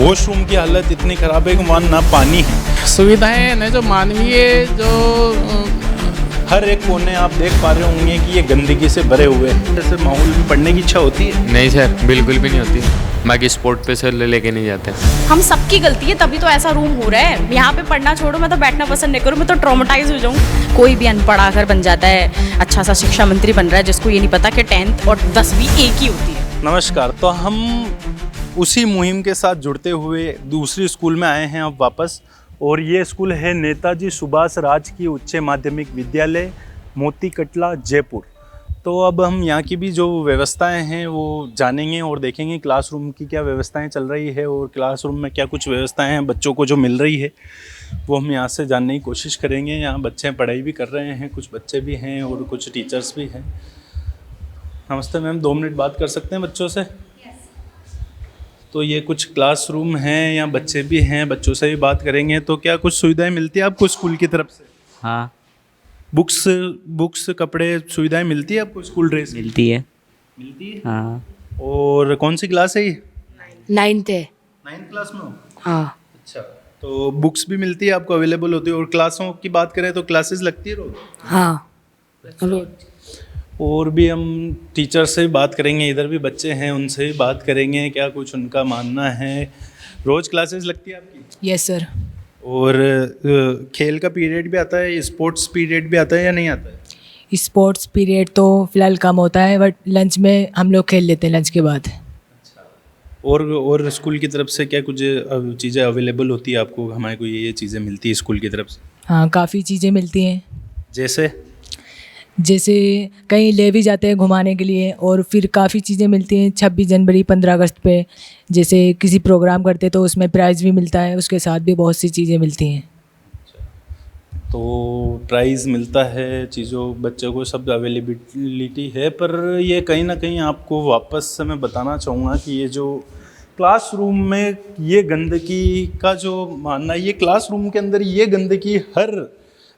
Washroom की हालत इतनी ख़राब है कि वहाँ ना पानी है। सुविधाएं न जो मानवीय जो हर एक कोने आप देख पा रहे होंगे कि ये गंदगी से भरे हुए हैं। जैसे माहौल में पढ़ने की इच्छा होती है? नहीं सर, बिल्कुल भी नहीं होती। बाकी स्पोर्ट पे सर लेके नहीं जाते। हम सबकी गलती है, तभी तो ऐसा रूम हो रहा है। यहाँ पे पढ़ना छोड़ो, मैं तो बैठना पसंद नहीं करूँ, मैं तो ट्रॉमेटाइज हो जाऊँ। कोई भी अनपढ़ आकर बन जाता है, अच्छा सा शिक्षा मंत्री बन रहा है, जिसको ये नहीं पता कि 10th और 10वीं एक ही होती है। नमस्कार। तो हम उसी मुहिम के साथ जुड़ते हुए दूसरी स्कूल में आए हैं अब वापस, और ये स्कूल है नेताजी सुभाष राजकीय उच्च माध्यमिक विद्यालय, मोती कटला, जयपुर। तो अब हम यहाँ की भी जो व्यवस्थाएं हैं वो जानेंगे और देखेंगे क्लासरूम की क्या व्यवस्थाएं चल रही है और क्लासरूम में क्या कुछ व्यवस्थाएं हैं बच्चों को जो मिल रही है, वो हम यहाँ से जानने की कोशिश करेंगे। यहाँ बच्चे पढ़ाई भी कर रहे हैं, कुछ बच्चे भी हैं और कुछ टीचर्स भी हैं। नमस्ते मैम, 2 मिनट बात कर सकते हैं बच्चों से? तो ये कुछ क्लासरूम हैं, यहाँ बच्चे भी हैं, बच्चों से भी बात करेंगे। तो क्या कुछ सुविधाएं मिलती है आपको स्कूल की तरफ से? हाँ, बुक्स कपड़े सुविधाएं मिलती है आपको? स्कूल ड्रेस मिलती है। मिलती है? हाँ। और कौन सी क्लास है ये? 9th है। 9th क्लास में हो? हाँ। अच्छा, तो बुक्स भी मिलती है आपको, अवेलेबल होती है? और क्लासों की बात करें तो क्लासेस लगती है रोज? हाँ रोज। और भी हम टीचर से बात करेंगे, इधर भी बच्चे हैं उनसे भी बात करेंगे क्या कुछ उनका मानना है। रोज़ क्लासेस लगती है आपकी? Yes sir. और खेल का पीरियड भी आता है, स्पोर्ट्स पीरियड भी आता है या नहीं आता है? स्पोर्ट्स पीरियड तो फिलहाल कम होता है, बट लंच में हम लोग खेल लेते हैं लंच के बाद। और स्कूल की तरफ से क्या कुछ चीज़ें अवेलेबल होती है आपको? हमारे को ये चीज़ें मिलती है स्कूल की तरफ से? हाँ, काफ़ी चीज़ें मिलती हैं। जैसे कहीं ले भी जाते हैं घुमाने के लिए, और फिर काफ़ी चीज़ें मिलती हैं 26 जनवरी 15 अगस्त पे। जैसे किसी प्रोग्राम करते तो उसमें प्राइज़ भी मिलता है, उसके साथ भी बहुत सी चीज़ें मिलती हैं। तो प्राइज़ मिलता है, चीज़ों बच्चों को सब अवेलेबिलिटी है। पर ये कहीं ना कहीं आपको वापस से मैं बताना चाहूँगा कि ये जो क्लासरूम में ये गंदगी का जो मानना, ये क्लासरूम के अंदर ये गंदगी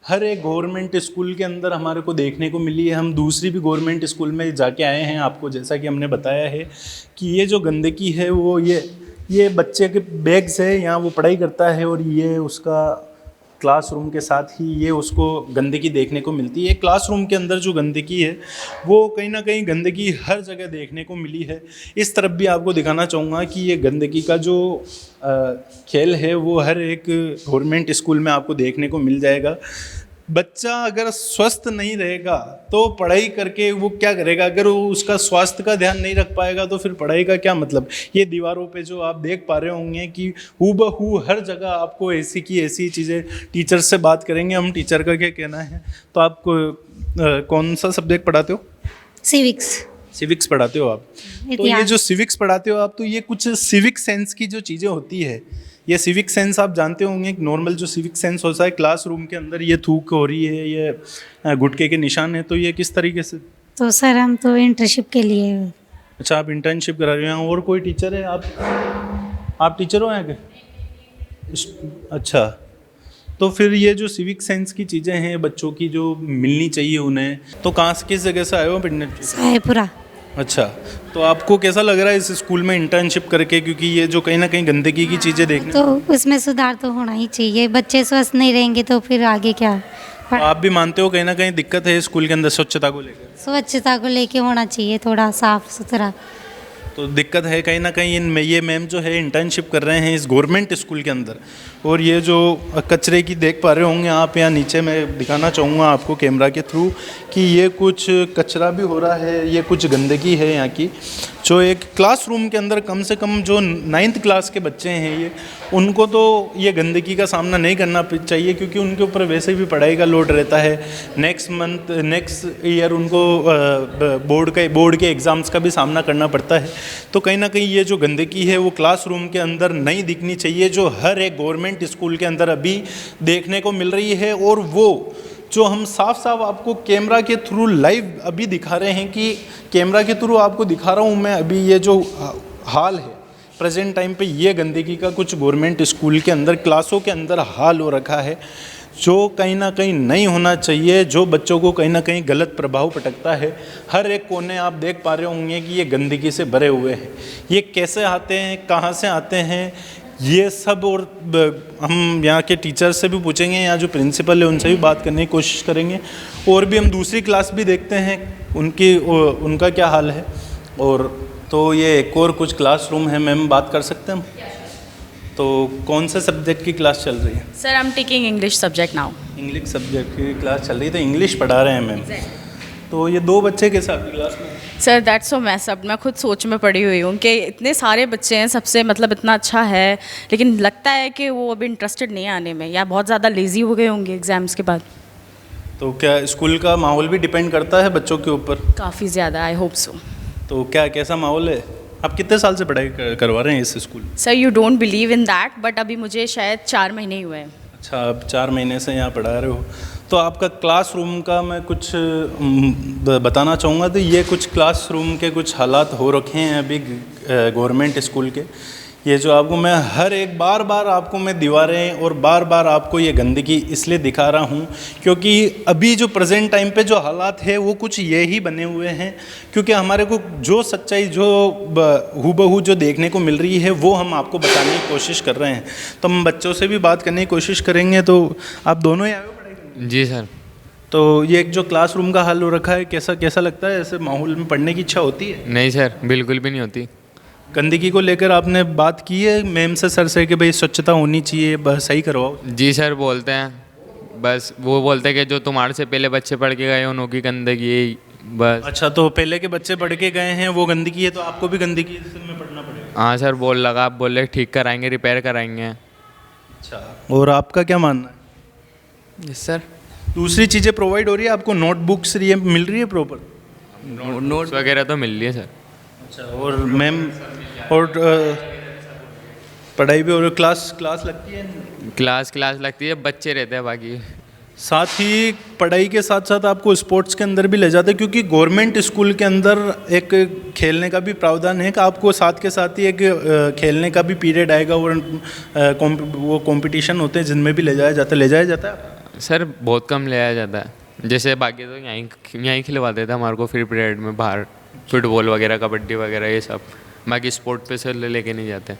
हर एक गवर्नमेंट स्कूल के अंदर हमारे को देखने को मिली है। हम दूसरी भी गवर्नमेंट स्कूल में जाके आए हैं, आपको जैसा कि हमने बताया है कि ये जो गंदगी है वो ये बच्चे के बैग से यहाँ वो पढ़ाई करता है, और ये उसका क्लासरूम के साथ ही ये उसको गंदगी देखने को मिलती है। क्लासरूम के अंदर जो गंदगी है वो कहीं ना कहीं गंदगी हर जगह देखने को मिली है। इस तरफ भी आपको दिखाना चाहूँगा कि ये गंदगी का जो खेल है वो हर एक गवर्नमेंट स्कूल में आपको देखने को मिल जाएगा। बच्चा अगर स्वस्थ नहीं रहेगा तो पढ़ाई करके वो क्या करेगा? अगर वो उसका स्वास्थ्य का ध्यान नहीं रख पाएगा तो फिर पढ़ाई का क्या मतलब? ये दीवारों पे जो आप देख पा रहे होंगे कि हूबहू हर जगह आपको ऐसी की ऐसी चीज़ें। टीचर से बात करेंगे हम, टीचर का क्या कहना है। तो आप कौन सा सब्जेक्ट पढ़ाते हो? सिविक्स पढ़ाते हो आप? तो ये जो सिविक्स पढ़ाते हो आप, तो ये कुछ सिविक सेंस की जो चीज़ें होती है, ये सिविक सेंस आप जानते होंगे। नॉर्मल जो सिविक सेंस होता है क्लासरूम के अंदर, ये थूक हो रही है, ये गुटके के निशान है, तो ये किस तरीके से? तो सर हम तो इंटर्नशिप के लिए। अच्छा, आप इंटर्नशिप करा रहे हो। और कोई टीचर है? आप टीचर हो यहाँ के? अच्छा, तो फिर ये जो सिविक सेंस की चीज़ें हैं बच्चों की जो मिलनी चाहिए उन्हें, तो कहाँ से, किस जगह से आए हो? साहेबपुरा। अच्छा, तो आपको कैसा लग रहा है इस स्कूल में इंटर्नशिप करके? क्योंकि ये जो कहीं ना कहीं गंदगी की चीज़ें देखने, तो उसमें सुधार तो होना ही चाहिए। बच्चे स्वस्थ नहीं रहेंगे तो फिर आगे क्या? तो आप भी मानते हो कहीं ना कहीं दिक्कत है स्कूल के अंदर स्वच्छता को लेकर? स्वच्छता को लेके होना चाहिए थोड़ा साफ सुथरा। तो दिक्कत है कहीं ना कहीं इनमें। ये मैम जो है इंटर्नशिप कर रहे हैं इस गवर्नमेंट स्कूल के अंदर, और ये जो कचरे की देख पा रहे होंगे आप, यहाँ नीचे मैं दिखाना चाहूँगा आपको कैमरा के थ्रू कि ये कुछ कचरा भी हो रहा है, ये कुछ गंदगी है यहाँ की। जो एक क्लासरूम के अंदर कम से कम जो 9th क्लास के बच्चे हैं, ये उनको तो ये गंदगी का सामना नहीं करना चाहिए, क्योंकि उनके ऊपर वैसे भी पढ़ाई का लोड रहता है। नेक्स्ट ईयर उनको बोर्ड के एग्ज़ाम्स का भी सामना करना पड़ता है। तो कहीं ना कहीं ये जो गंदगी है वो क्लासरूम के अंदर नहीं दिखनी चाहिए, जो हर एक गवर्नमेंट स्कूल के अंदर अभी देखने को मिल रही है। और वो जो हम साफ आपको कैमरा के थ्रू लाइव अभी दिखा रहे हैं, कि कैमरा के थ्रू आपको दिखा रहा हूँ मैं अभी ये जो हाल है प्रेजेंट टाइम पे, ये गंदगी का कुछ गवर्नमेंट स्कूल के अंदर क्लासों के अंदर हाल हो रखा है, जो कहीं ना कहीं नहीं होना चाहिए, जो बच्चों को कहीं ना कहीं गलत प्रभाव पटकता है। हर एक कोने आप देख पा रहे होंगे कि ये गंदगी से भरे हुए हैं। ये कैसे आते हैं, कहाँ से आते हैं, ये सब और हम यहाँ के टीचर से भी पूछेंगे, यहाँ जो प्रिंसिपल है उनसे भी बात करने की कोशिश करेंगे, और भी हम दूसरी क्लास भी देखते हैं उनका क्या हाल है। और तो ये एक और कुछ क्लासरूम है, मैम बात कर सकते हैं हम? तो कौन से सब्जेक्ट की क्लास चल रही है? Sir I am taking English subject now. English subject की क्लास चल रही है, तो इंग्लिश पढ़ा रहे हैं मैम। तो ये 2 बच्चे के साथ क्लास में? Sir that's so mess up. मैं खुद सोच में पड़ी हुई हूँ कि इतने सारे बच्चे हैं, सबसे मतलब इतना अच्छा है, लेकिन लगता है कि वो अभी इंटरेस्टेड नहीं आने में, या बहुत ज़्यादा लेज़ी हो गए होंगे एग्ज़ाम्स के बाद। तो क्या स्कूल का माहौल भी डिपेंड करता है बच्चों के ऊपर? काफ़ी ज़्यादा, आई होप सो। तो क्या कैसा माहौल है? आप कितने साल से पढ़ाई करवा रहे हैं इस school? Sir you don't believe in that, but अभी मुझे शायद 4 महीने ही हुए हैं। अच्छा, अब 4 महीने से यहाँ पढ़ा रहे हो। तो आपका क्लासरूम का मैं कुछ बताना चाहूँगा। तो ये कुछ क्लासरूम के कुछ हालात हो रखे हैं अभी गवर्नमेंट स्कूल के। ये जो आपको मैं हर एक बार आपको मैं दीवारें और बार आपको ये गंदगी इसलिए दिखा रहा हूँ क्योंकि अभी जो प्रेजेंट टाइम पे जो हालात है वो कुछ ये ही बने हुए हैं, क्योंकि हमारे को जो सच्चाई जो हूबहू जो देखने को मिल रही है वो हम आपको बताने की कोशिश कर रहे हैं। तो हम बच्चों से भी बात करने की कोशिश करेंगे। तो आप दोनों ही आए हो पढ़ाई करने? जी सर। तो ये एक जो क्लासरूम का हाल हो रखा है, कैसा लगता है? ऐसे माहौल में पढ़ने की इच्छा होती है? नहीं सर, बिल्कुल भी नहीं होती। गंदगी को लेकर आपने बात की है मैम से, सर से, कि भाई स्वच्छता होनी चाहिए, बस सही करवाओ? जी सर बोलते हैं, बस वो बोलते हैं कि जो तुम्हारे से पहले बच्चे पढ़ के गए उनकी गंदगी बस। अच्छा, तो पहले के बच्चे पढ़ के गए हैं वो गंदगी है, तो आपको भी गंदगी में पढ़ना पड़ेगा? हाँ सर, बोल लगा, आप बोल रहे ठीक कराएंगे, रिपेयर कराएंगे। अच्छा, और आपका क्या मानना है? Yes sir. दूसरी चीज़ें प्रोवाइड हो रही है आपको? नोटबुक्स ये मिल रही है प्रॉपर? नोट्स वगैरह तो मिल रही है सर। अच्छा, और मैम और पढ़ाई भी, और क्लास लगती है? क्लास लगती है, बच्चे रहते हैं बाकी। साथ ही पढ़ाई के साथ साथ आपको स्पोर्ट्स के अंदर भी ले जाते हैं, क्योंकि गवर्नमेंट स्कूल के अंदर एक खेलने का भी प्रावधान है कि आपको साथ के साथ ही एक खेलने का भी पीरियड आएगा, और वो कंपटीशन होते हैं जिनमें भी ले जाया जाता है? सर बहुत कम ले आया जाता है, जैसे बाकी तो यहीं खिलवा देते हैं हमारे को फ्री पीरियड में, बाहर फुटबॉल वगैरह, कबड्डी वगैरह ये सब। बाकी स्पोर्ट पे सर लेके नहीं जाते।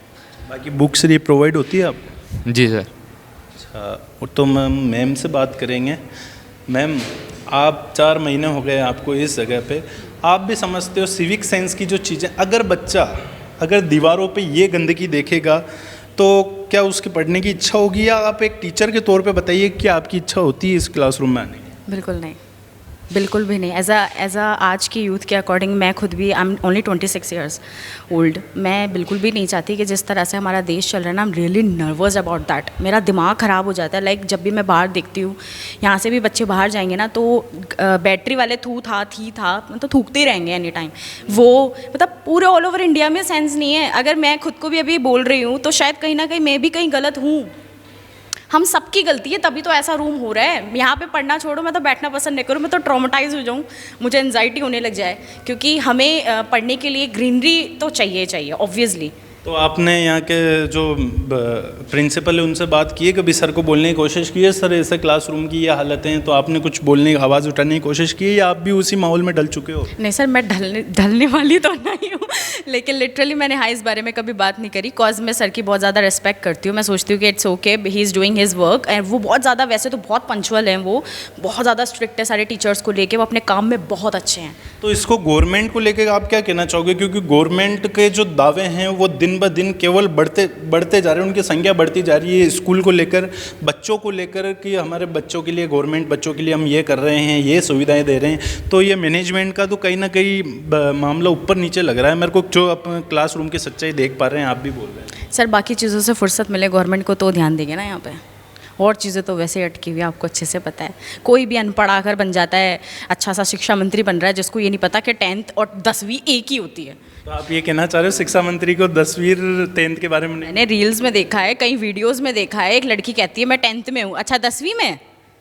बाकी बुक्स ये प्रोवाइड होती है आपको? जी सर। अच्छा, तो मैम से बात करेंगे। मैम, आप 4 महीने हो गए आपको इस जगह पे, आप भी समझते हो सिविक सेंस की जो चीज़ें, अगर दीवारों पे ये गंदगी देखेगा तो क्या उसकी पढ़ने की इच्छा होगी? या आप एक टीचर के तौर पे बताइए कि आपकी इच्छा होती है इस क्लासरूम में आने की? बिल्कुल नहीं, बिल्कुल भी नहीं। एज अ आज की यूथ के अकॉर्डिंग, मैं खुद भी, I am only 26 years old, मैं बिल्कुल भी नहीं चाहती कि जिस तरह से हमारा देश चल रहा है ना, I am really nervous about that. मेरा दिमाग ख़राब हो जाता है। लाइक जब भी मैं बाहर देखती हूँ, यहाँ से भी बच्चे बाहर जाएंगे ना तो बैटरी वाले मतलब थूकते ही रहेंगे एनी टाइम। वो मतलब पूरे ऑल ओवर इंडिया में सेंस नहीं है। अगर मैं खुद को भी अभी बोल रही हूँ तो शायद कहीं ना कहीं मैं भी कहीं गलत हूँ। हम सबकी गलती है, तभी तो ऐसा रूम हो रहा है। यहाँ पे पढ़ना छोड़ो, मैं तो बैठना पसंद नहीं करूँ, मैं तो ट्रॉमेटाइज हो जाऊँ, मुझे एंजाइटी होने लग जाए, क्योंकि हमें पढ़ने के लिए ग्रीनरी तो चाहिए ऑब्वियसली। तो आपने यहाँ के जो प्रिंसिपल है उनसे बात की है, कभी सर को बोलने की कोशिश की है, सर ऐसे क्लासरूम की ये हालतें हैं, तो आपने कुछ बोलने की, आवाज़ उठाने की कोशिश की है, या आप भी उसी माहौल में डल चुके हो? नहीं सर, मैं ढलने वाली तो नहीं हूँ, लेकिन लिटरली मैंने इस बारे में कभी बात नहीं करी, कॉज मैं सर की बहुत ज़्यादा रिस्पेक्ट करती हूँ। मैं सोचती हूँ कि it's okay, he is doing his work, and वो बहुत ज़्यादा, वैसे तो बहुत पंचुअल हैं, वो बहुत ज़्यादा स्ट्रिक्ट है सारे टीचर्स को लेके, वो अपने काम में बहुत अच्छे हैं। तो इसको गवर्नमेंट को लेकर आप क्या कहना चाहोगे? क्योंकि गवर्नमेंट के जो दावे हैं वो दिन ब दिन केवल बढ़ते जा रहे हैं, उनकी संख्या बढ़ती जा रही है स्कूल को लेकर, बच्चों को लेकर, कि हमारे बच्चों के लिए, गवर्नमेंट बच्चों के लिए हम ये कर रहे हैं, ये सुविधाएं दे रहे हैं। तो ये मैनेजमेंट का तो कहीं ना कहीं मामला ऊपर नीचे लग रहा है मेरे को, जो अपने क्लासरूम की सच्चाई देख पा रहे हैं, आप भी बोल रहे हैं। सर बाकी चीज़ों से फुर्सत मिले गवर्नमेंट को तो ध्यान देंगे ना यहाँ पे, और चीज़ें तो वैसे अटकी हुई, आपको अच्छे से पता है। कोई भी अनपढ़ आकर बन जाता है, अच्छा सा शिक्षा मंत्री बन रहा है, जिसको ये नहीं पता कि 10th और 10वीं एक ही होती है। तो आप ये कहना चाह रहे हो शिक्षा मंत्री को 10वीं 10th के बारे में नहीं? मैंने रील्स में देखा है, कई वीडियोस में देखा है, एक लड़की कहती है मैं 10th में हूँ। अच्छा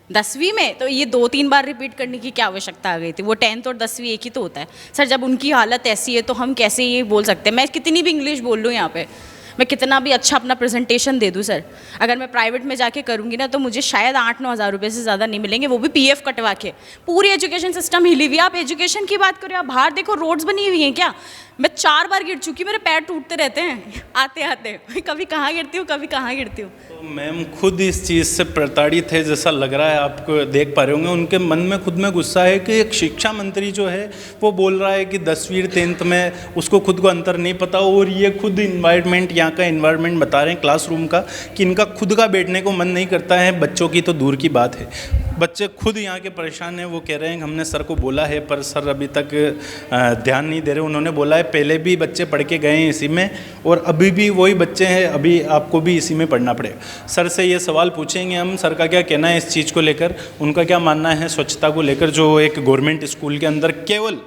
10वीं में तो ये 2-3 बार रिपीट करने की क्या आवश्यकता आ गई थी? वो 10th और 10वीं एक ही तो होता है। सर जब उनकी हालत ऐसी है तो हम कैसे ये बोल सकते हैं? मैं कितनी भी इंग्लिश बोल लूँ यहाँ पे, मैं कितना भी अच्छा अपना प्रेजेंटेशन दे दूँ सर, अगर मैं प्राइवेट में जाके करूँगी ना तो मुझे शायद 8-9 हज़ार रुपये से ज़्यादा नहीं मिलेंगे, वो भी पीएफ कटवा के। पूरी एजुकेशन सिस्टम हिली हुई है। आप एजुकेशन की बात करो, आप बाहर देखो रोड्स बनी हुई हैं क्या, मैं 4 बार गिर चुकी, मेरे पैर टूटते रहते हैं आते आते, कभी कहाँ गिरती हूँ कभी कहाँ गिरती हूँ। तो मैम खुद इस चीज़ से प्रताड़ित है जैसा लग रहा है, आपको देख पा रहे होंगे उनके मन में खुद में गुस्सा है कि एक शिक्षा मंत्री जो है वो बोल रहा है कि 10वीं 10th में उसको खुद को अंतर नहीं पता, और ये खुद इन्वायरमेंट, यहाँ का इन्वायरमेंट बता रहे हैं क्लासरूम का कि इनका खुद का बैठने को मन नहीं करता है। बच्चों की तो दूर की बात है, बच्चे खुद यहाँ के परेशान हैं। वो कह रहे हैं हमने सर को बोला है पर सर अभी तक ध्यान नहीं दे रहे। उन्होंने बोला है पहले भी बच्चे पढ़ के गए हैं इसी में और अभी भी वही बच्चे हैं, अभी आपको भी इसी में पढ़ना पड़ेगा। सर से ये सवाल पूछेंगे हम, सर का क्या कहना है इस चीज़ को लेकर, उनका क्या मानना है स्वच्छता को लेकर, जो एक गवर्नमेंट स्कूल के अंदर केवल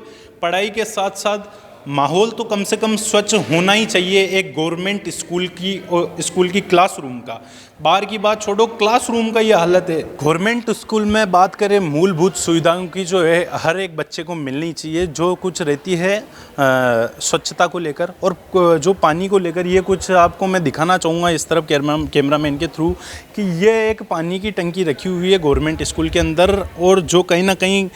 पढ़ाई के साथ साथ माहौल तो कम से कम स्वच्छ होना ही चाहिए एक गवर्नमेंट स्कूल की क्लासरूम का। बाहर की बात छोड़ो, क्लासरूम का ये हालत है। गवर्नमेंट स्कूल में बात करें मूलभूत सुविधाओं की जो है हर एक बच्चे को मिलनी चाहिए, जो कुछ रहती है स्वच्छता को लेकर और जो पानी को लेकर। ये कुछ आपको मैं दिखाना चाहूँगा इस तरफ कैमरामैन के थ्रू कि ये एक पानी की टंकी रखी हुई है गवर्नमेंट स्कूल के अंदर, और जो कहीं ना कहीं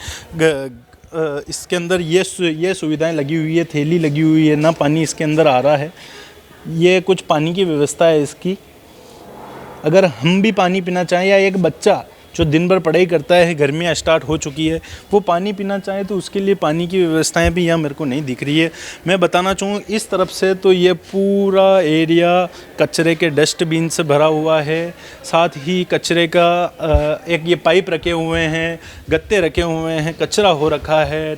इसके अंदर ये सुविधाएं लगी हुई है, थैली लगी हुई है, ना पानी इसके अंदर आ रहा है। ये कुछ पानी की व्यवस्था है इसकी। अगर हम भी पानी पीना चाहें या एक बच्चा जो दिन भर पढ़ाई करता है, गर्मियाँ स्टार्ट हो चुकी है, वो पानी पीना चाहे तो उसके लिए पानी की व्यवस्थाएं भी यहाँ मेरे को नहीं दिख रही है। मैं बताना चाहूँ इस तरफ से तो ये पूरा एरिया कचरे के डस्टबिन से भरा हुआ है। साथ ही कचरे का एक ये पाइप रखे हुए हैं, गत्ते रखे हुए हैं, कचरा हो रखा है,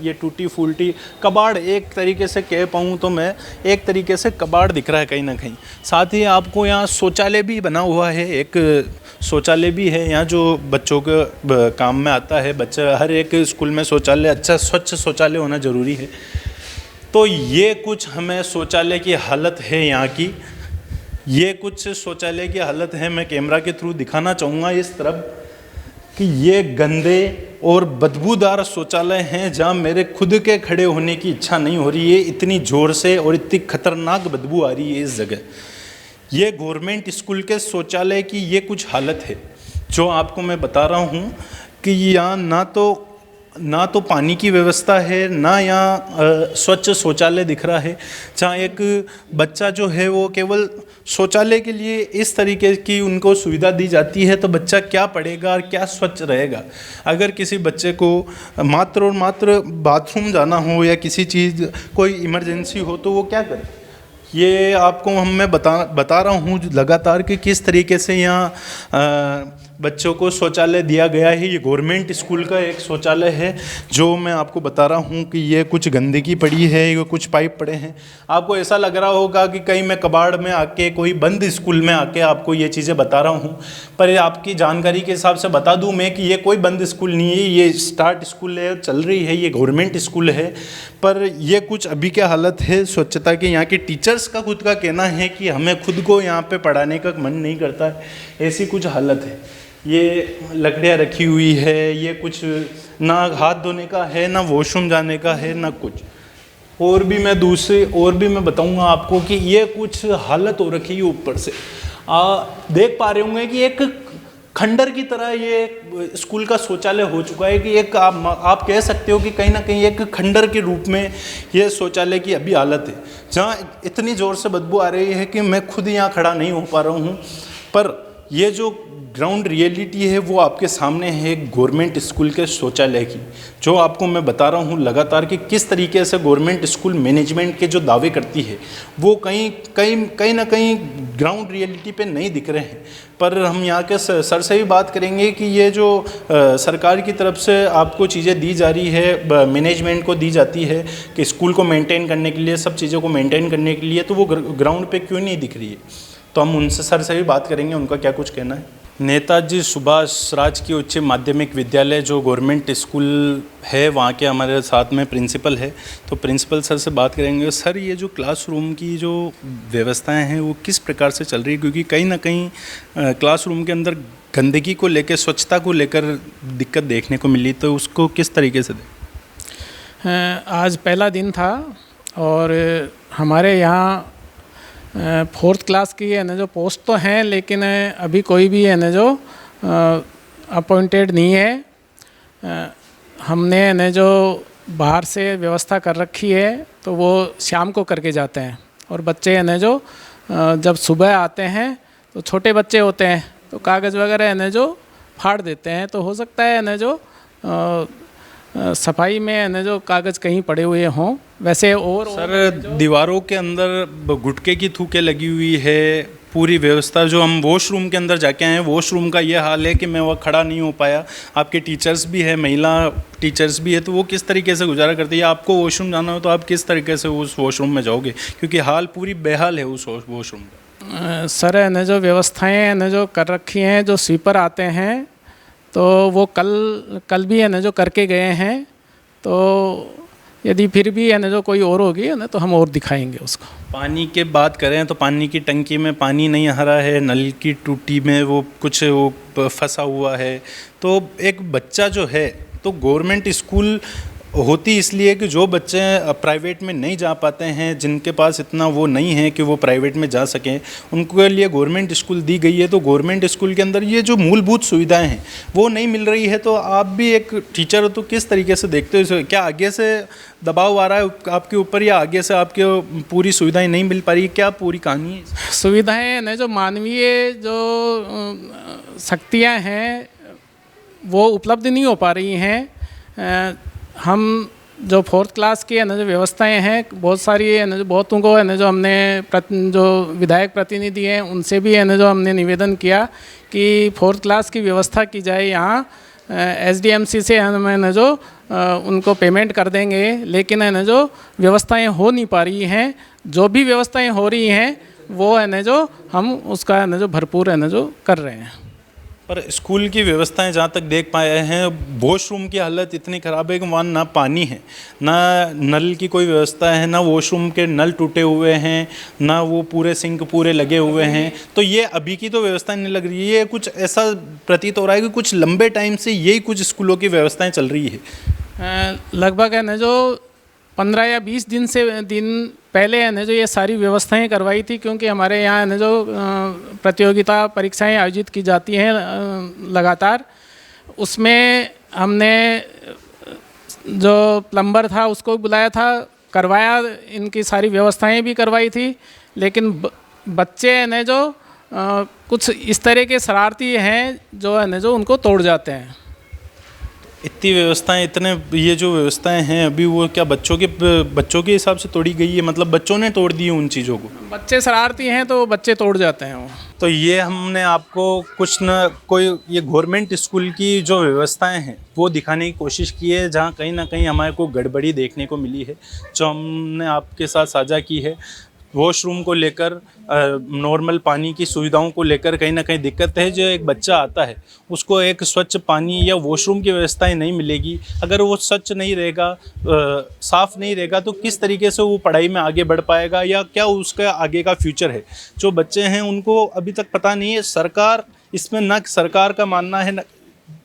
ये टूटी फूटी कबाड़ एक तरीके से कह पाऊँ तो मैं, एक तरीके से कबाड़ दिख रहा है कहीं ना कहीं। साथ ही आपको यहाँ शौचालय भी बना हुआ है, एक शौचालय भी है यहाँ जो बच्चों के काम में आता है। बच्चा हर एक स्कूल में शौचालय, अच्छा स्वच्छ शौचालय होना ज़रूरी है। तो ये कुछ हमें शौचालय की हालत है यहाँ की, ये कुछ शौचालय की हालत है। मैं कैमरा के थ्रू दिखाना चाहूँगा इस तरफ कि ये गंदे और बदबूदार शौचालय हैं जहाँ मेरे खुद के खड़े होने की इच्छा नहीं हो रही है, इतनी ज़ोर से और इतनी खतरनाक बदबू आ रही है इस जगह। ये गवर्नमेंट स्कूल के शौचालय की ये कुछ हालत है जो आपको मैं बता रहा हूँ कि यहाँ ना तो पानी की व्यवस्था है, ना यहाँ स्वच्छ शौचालय दिख रहा है। जहाँ एक बच्चा जो है वो केवल शौचालय के लिए इस तरीके की उनको सुविधा दी जाती है, तो बच्चा क्या पढ़ेगा और क्या स्वच्छ रहेगा। अगर किसी बच्चे को मात्र और मात्र बाथरूम जाना हो या किसी चीज़ कोई इमरजेंसी हो तो वो क्या करे। ये आपको मैं बता रहा हूँ लगातार कि किस तरीके से यहाँ बच्चों को शौचालय दिया गया है। ये गवर्नमेंट स्कूल का एक शौचालय है जो मैं आपको बता रहा हूँ कि ये कुछ गंदगी पड़ी है, ये कुछ पाइप पड़े हैं। आपको ऐसा लग रहा होगा कि कहीं मैं कबाड़ में आके, कोई बंद स्कूल में आके आपको ये चीज़ें बता रहा हूँ, पर आपकी जानकारी के हिसाब से बता दूँ मैं कि ये कोई बंद स्कूल नहीं है, ये स्टार्ट स्कूल है, चल रही है, ये गवर्नमेंट स्कूल है। पर ये कुछ अभी क्या हालत है स्वच्छता की। यहाँ के टीचर्स का खुद का कहना है कि हमें खुद को यहाँ पे पढ़ाने का मन नहीं करता है, ऐसी कुछ हालत है। ये लकड़ियाँ रखी हुई है, ये कुछ ना हाथ धोने का है, ना वॉशरूम जाने का है, ना कुछ और भी मैं बताऊंगा आपको कि ये कुछ हालत हो रखी है ऊपर से। देख पा रहे होंगे कि एक खंडर की तरह ये स्कूल का शौचालय हो चुका है कि एक आप कह सकते हो कि कहीं ना कहीं एक खंडर के रूप में ये शौचालय की अभी हालत है, जहाँ इतनी ज़ोर से बदबू आ रही है कि मैं खुद यहाँ खड़ा नहीं हो पा रहा हूँ। पर ये जो ग्राउंड रियलिटी है वो आपके सामने है गवर्नमेंट स्कूल के शौचालय की, जो आपको मैं बता रहा हूँ लगातार कि किस तरीके से गवर्नमेंट स्कूल मैनेजमेंट के जो दावे करती है वो कहीं ना कहीं ग्राउंड रियलिटी पे नहीं दिख रहे हैं। पर हम यहाँ के सर से भी बात करेंगे कि ये जो सरकार की तरफ से आपको चीज़ें दी जा रही है, मैनेजमेंट को दी जाती है कि स्कूल को मेंटेन करने के लिए, सब चीज़ों को मेंटेन करने के लिए, तो वो ग्राउंड पे क्यों नहीं दिख रही है। तो हम उनसे सर से भी बात करेंगे, उनका क्या कुछ कहना है। नेताजी सुभाष राजकीय उच्च माध्यमिक विद्यालय जो गवर्नमेंट स्कूल है, वहाँ के हमारे साथ में प्रिंसिपल है, तो प्रिंसिपल सर से बात करेंगे। सर, ये जो क्लासरूम की जो व्यवस्थाएं हैं वो किस प्रकार से चल रही है, क्योंकि कहीं ना कहीं क्लासरूम के अंदर गंदगी को लेकर, स्वच्छता को लेकर दिक्कत देखने को मिली, तो उसको किस तरीके से आज पहला दिन था और हमारे यहाँ फोर्थ क्लास की है ना जो पोस्ट तो हैं, लेकिन अभी कोई भी है ना जो अपॉइंटेड नहीं है। हमने है ना जो बाहर से व्यवस्था कर रखी है, तो वो शाम को करके जाते हैं। और बच्चे है ना जो जब सुबह आते हैं तो छोटे बच्चे होते हैं, तो कागज़ वगैरह है ना जो फाड़ देते हैं, तो हो सकता है ना जो सफाई में है ना जो कागज़ कहीं पड़े हुए हों। वैसे और सर दीवारों के अंदर गुटखे की थूकें लगी हुई है, पूरी व्यवस्था। जो हम वॉशरूम के अंदर जाके आए हैं, वॉशरूम का ये हाल है कि मैं वहाँ खड़ा नहीं हो पाया। आपके टीचर्स भी है, महिला टीचर्स भी है, तो वो किस तरीके से गुजारा करती है। आपको वॉशरूम जाना हो तो आप किस तरीके से उस वॉशरूम में जाओगे, क्योंकि हाल पूरी बेहाल है उस वॉशरूम का। सर है ना जो व्यवस्थाएं है ना जो कर रखी हैं, जो स्वीपर आते हैं तो वो कल भी है ना जो करके गए हैं। तो यदि फिर भी है ना जो कोई और होगी है ना तो हम और दिखाएंगे उसको। पानी के बात करें तो पानी की टंकी में पानी नहीं आ रहा है, नल की टूटी में वो कुछ वो फंसा हुआ है। तो एक बच्चा जो है, तो गवर्नमेंट स्कूल होती इसलिए कि जो बच्चे प्राइवेट में नहीं जा पाते हैं, जिनके पास इतना वो नहीं है कि वो प्राइवेट में जा सकें, उनके लिए गवर्नमेंट स्कूल दी गई है। तो गवर्नमेंट स्कूल के अंदर ये जो मूलभूत सुविधाएं हैं वो नहीं मिल रही है। तो आप भी एक टीचर हो, तो किस तरीके से देखते हो, क्या आगे से दबाव आ रहा है आपके ऊपर, या आगे से आपके पूरी सुविधाएँ नहीं मिल पा रही, क्या पूरी कहानी है? सुविधाएं ना जो मानवीय जो शक्तियाँ हैं वो उपलब्ध नहीं हो पा रही हैं। हम जो फोर्थ क्लास की है ना जो व्यवस्थाएं हैं, बहुत सारी है ना जो बहुतों को है ना जो हमने जो विधायक प्रतिनिधि हैं उनसे भी है ना जो हमने निवेदन किया कि फोर्थ क्लास की व्यवस्था की जाए। यहाँ SDMC से हम है ना जो उनको पेमेंट कर देंगे, लेकिन है ना जो व्यवस्थाएं हो नहीं पा रही हैं। जो भी व्यवस्थाएं हो रही हैं वो है ना जो हम उसका है ना जो भरपूर है ना जो कर रहे हैं। पर स्कूल की व्यवस्थाएं जहाँ तक देख पाए हैं, वॉशरूम की हालत इतनी ख़राब है कि वहाँ ना पानी है, ना नल की कोई व्यवस्था है, ना वॉशरूम के नल टूटे हुए हैं, ना वो पूरे सिंक पूरे लगे हुए हैं। तो ये अभी की तो व्यवस्था नहीं लग रही है, ये कुछ ऐसा प्रतीत हो रहा है कि कुछ लंबे टाइम से यही कुछ स्कूलों की व्यवस्थाएँ चल रही है। लगभग है ना जो 15 या 20 दिन पहले है ना जो ये सारी व्यवस्थाएं करवाई थी, क्योंकि हमारे यहाँ है ना जो प्रतियोगिता परीक्षाएं आयोजित की जाती हैं लगातार। उसमें हमने जो प्लम्बर था उसको बुलाया था, करवाया, इनकी सारी व्यवस्थाएं भी करवाई थी। लेकिन बच्चे है ना जो कुछ इस तरह के शरारती हैं जो है ना जो उनको तोड़ जाते हैं। इतनी व्यवस्थाएं, इतने ये जो व्यवस्थाएं हैं अभी, वो क्या बच्चों के हिसाब से तोड़ी गई है? मतलब बच्चों ने तोड़ दी है उन चीज़ों को? बच्चे शरारती हैं तो बच्चे तोड़ जाते हैं वो। तो ये हमने आपको कुछ न कोई ये गवर्नमेंट स्कूल की जो व्यवस्थाएं हैं वो दिखाने की कोशिश की है, जहाँ कहीं ना कहीं हमारे को गड़बड़ी देखने को मिली है, जो हमने आपके साथ साझा की है। वॉशरूम को लेकर, नॉर्मल पानी की सुविधाओं को लेकर कहीं ना कहीं दिक्कत है। जो एक बच्चा आता है उसको एक स्वच्छ पानी या वॉशरूम की व्यवस्थाएं नहीं मिलेगी, अगर वो स्वच्छ नहीं रहेगा, साफ़ नहीं रहेगा, तो किस तरीके से वो पढ़ाई में आगे बढ़ पाएगा, या क्या उसका आगे का फ्यूचर है। जो बच्चे हैं उनको अभी तक पता नहीं है। सरकार इसमें, ना सरकार का मानना है, ना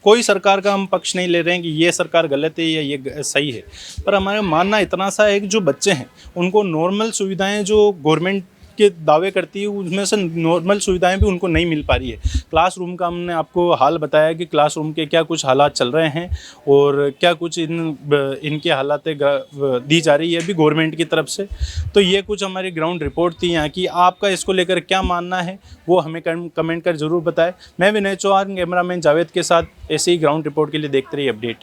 कोई सरकार का हम पक्ष नहीं ले रहे हैं कि ये सरकार गलत है या ये सही है, पर हमारा मानना इतना सा है कि जो बच्चे हैं उनको नॉर्मल सुविधाएं जो गवर्नमेंट के दावे करती है उसमें से नॉर्मल सुविधाएं भी उनको नहीं मिल पा रही है। क्लासरूम का हमने आपको हाल बताया कि क्लासरूम के क्या कुछ हालात चल रहे हैं और क्या कुछ इनके हालात दी जा रही है अभी गवर्नमेंट की तरफ से। तो ये कुछ हमारी ग्राउंड रिपोर्ट थी यहाँ की। आपका इसको लेकर क्या मानना है वो हमें कमेंट कर ज़रूर बताएं। मैं विनय चौहान, कैमरामैन जावेद के साथ ऐसे ही ग्राउंड रिपोर्ट के लिए देखते रहिए अपडेट।